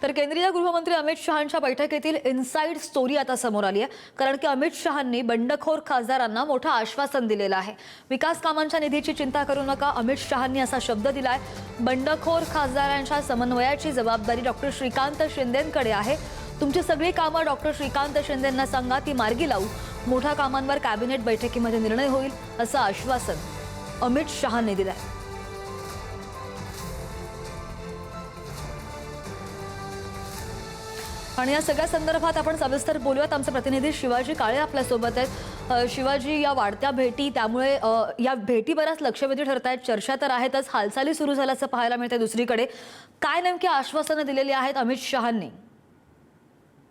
तर केंद्रीय गृहमंत्री अमित शहांच्या बैठकीतील इनसाइड स्टोरी आता समोर आली आहे। कारण की अमित शहांनी बंडखोर खासदारांना मोठं आश्वासन दिलेलं आहे। विकास कामांच्या निधीची चिंता करू नका, अमित शहांनी असा शब्द दिलाय। बंडखोर खासदारांच्या समन्वयाची जबाबदारी डॉक्टर श्रीकांत शिंदेंकडे आहे। तुमची सगळी कामं डॉक्टर श्रीकांत शिंदेंना सांगा, ती मार्गी लावू। मोठ्या कामांवर कॅबिनेट बैठकीमध्ये निर्णय होईल, असं आश्वासन अमित शहांनी दिलंय। आणि या सगळ्या संदर्भात आपण सविस्तर बोलूयात। आमचे प्रतिनिधी शिवाजी काळे आपल्या सोबत आहेत। शिवाजी, या वाढत्या भेटी त्यामुळे या भेटी बऱ्याच लक्षवेधी ठरत आहेत, चर्चा तर आहेतच, हालचाली सुरू झाल्याचं पाहायला मिळते। दुसरीकडे काय नेमकी आश्वासनं दिलेली आहेत अमित शहांनी?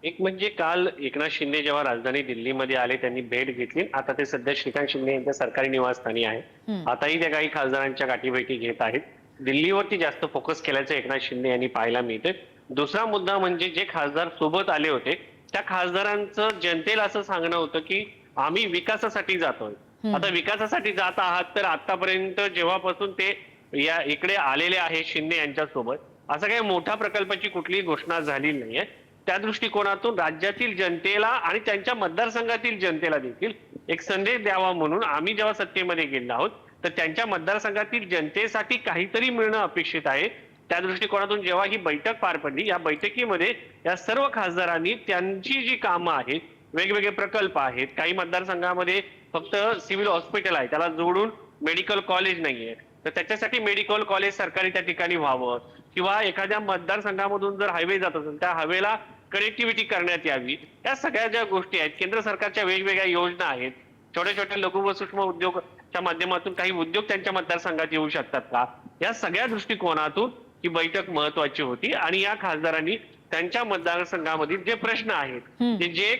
एक म्हणजे काल एकनाथ शिंदे जेव्हा राजधानी दिल्लीमध्ये आले, त्यांनी भेट घेतली। आता ते सध्या श्रीकांत शिंदे यांच्या सरकारी निवासस्थानी आहे। आताही ते काही खासदारांच्या गाठीभेटी घेत आहेत। दिल्लीवरती जास्त फोकस केल्याचं एकनाथ शिंदे यांनी पाहायला मिळते। दुसरा मुद्दा म्हणजे जे खासदार सोबत आले होते त्या खासदारांचं जनतेला असं सांगणं होतं की आम्ही विकासासाठी जातोय। आता विकासासाठी जात आहात तर आतापर्यंत जेव्हापासून ते या इकडे आलेले आहेत शिंदे यांच्या सोबत, असं काही मोठ्या प्रकल्पाची कुठलीही घोषणा झाली नाहीये। त्या दृष्टिकोनातून राज्यातील जनतेला आणि त्यांच्या मतदारसंघातील जनतेला देखील एक संदेश द्यावा म्हणून आम्ही जेव्हा सत्तेमध्ये गेलो आहोत तर त्यांच्या मतदारसंघातील जनतेसाठी काहीतरी मिळणं अपेक्षित आहे। त्या दृष्टिकोनातून जेव्हा ही बैठक पार पडली, या बैठकीमध्ये या सर्व खासदारांनी त्यांची जी कामं आहेत, वेगवेगळे प्रकल्प आहेत, काही मतदारसंघामध्ये फक्त सिव्हिल हॉस्पिटल आहे, त्याला जोडून मेडिकल कॉलेज नाहीये, तर त्याच्यासाठी मेडिकल कॉलेज सरकारी त्या ठिकाणी व्हावं, किंवा एखाद्या मतदारसंघामधून जर हायवे जात असेल त्या हायवेला कनेक्टिव्हिटी करण्यात यावी। या सगळ्या ज्या गोष्टी आहेत, केंद्र सरकारच्या वेगवेगळ्या योजना आहेत, छोट्या छोट्या लघु व सूक्ष्म उद्योगच्या माध्यमातून काही उद्योग त्यांच्या मतदारसंघात येऊ शकतात का, या सगळ्या दृष्टिकोनातून ही बैठक महत्वाची होती। आणि या खासदारांनी त्यांच्या मतदारसंघामधील जे प्रश्न आहेत, जे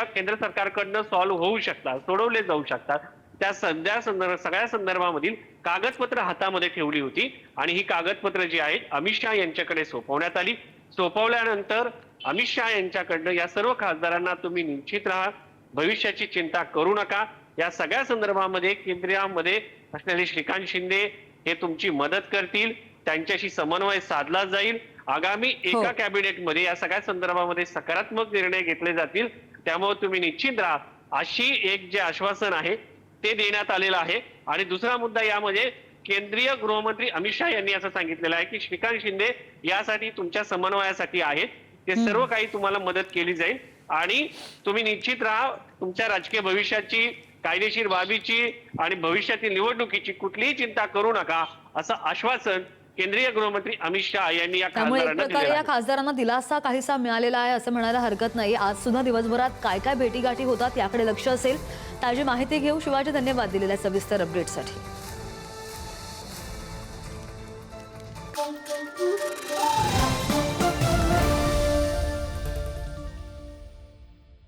केंद्र सरकारकडनं सॉल्व्ह होऊ शकतात, सोडवले जाऊ शकतात, त्या सगळ्या संदर्भामधील कागदपत्र हातामध्ये ठेवली होती। आणि ही कागदपत्र जी आहेत अमित शहा यांच्याकडे सोपवण्यात आली। सोपवल्यानंतर अमित शहा यांच्याकडनं या सर्व खासदारांना तुम्ही निश्चित राहा, भविष्याची चिंता करू नका, या सगळ्या संदर्भामध्ये केंद्रामध्ये असलेले श्रीकांत शिंदे हे तुमची मदत करतील, त्यांच्याशी समन्वय साधला जाईल। आगामी एका कॅबिनेटमध्ये या सगळ्या संदर्भामध्ये सकारात्मक निर्णय घेतले जातील, त्यामुळे तुम्ही निश्चित राहा, अशी एक जे आश्वासन आहे ते देण्यात आलेलं आहे। आणि दुसरा मुद्दा यामध्ये केंद्रीय गृहमंत्री अमित शहा यांनी असं सांगितलेलं आहे की श्रीकांत शिंदे यासाठी तुमच्या समन्वयासाठी आहेत, ते सर्व काही तुम्हाला मदत केली जाईल आणि तुम्ही निश्चित राहा, तुमच्या राजकीय भविष्याची, कायदेशीर बाबीची आणि भविष्यातील निवडणुकीची कुठलीही चिंता करू नका, असं आश्वासन केंद्रीय गृहमंत्री अमित शहा यांनी या खासदारांना दिले आहे। या खासदारांना दिलासा काहीसा मिळालेला आहे असं म्हणायला हरकत नाही। आज सुद्धा दिवसभरात काय काय भेटीगाठी होतात याकडे लक्ष असेल। ताजी माहिती घेऊ शिवाजी, धन्यवाद दिलेल्या सविस्तर अपडेटसाठी।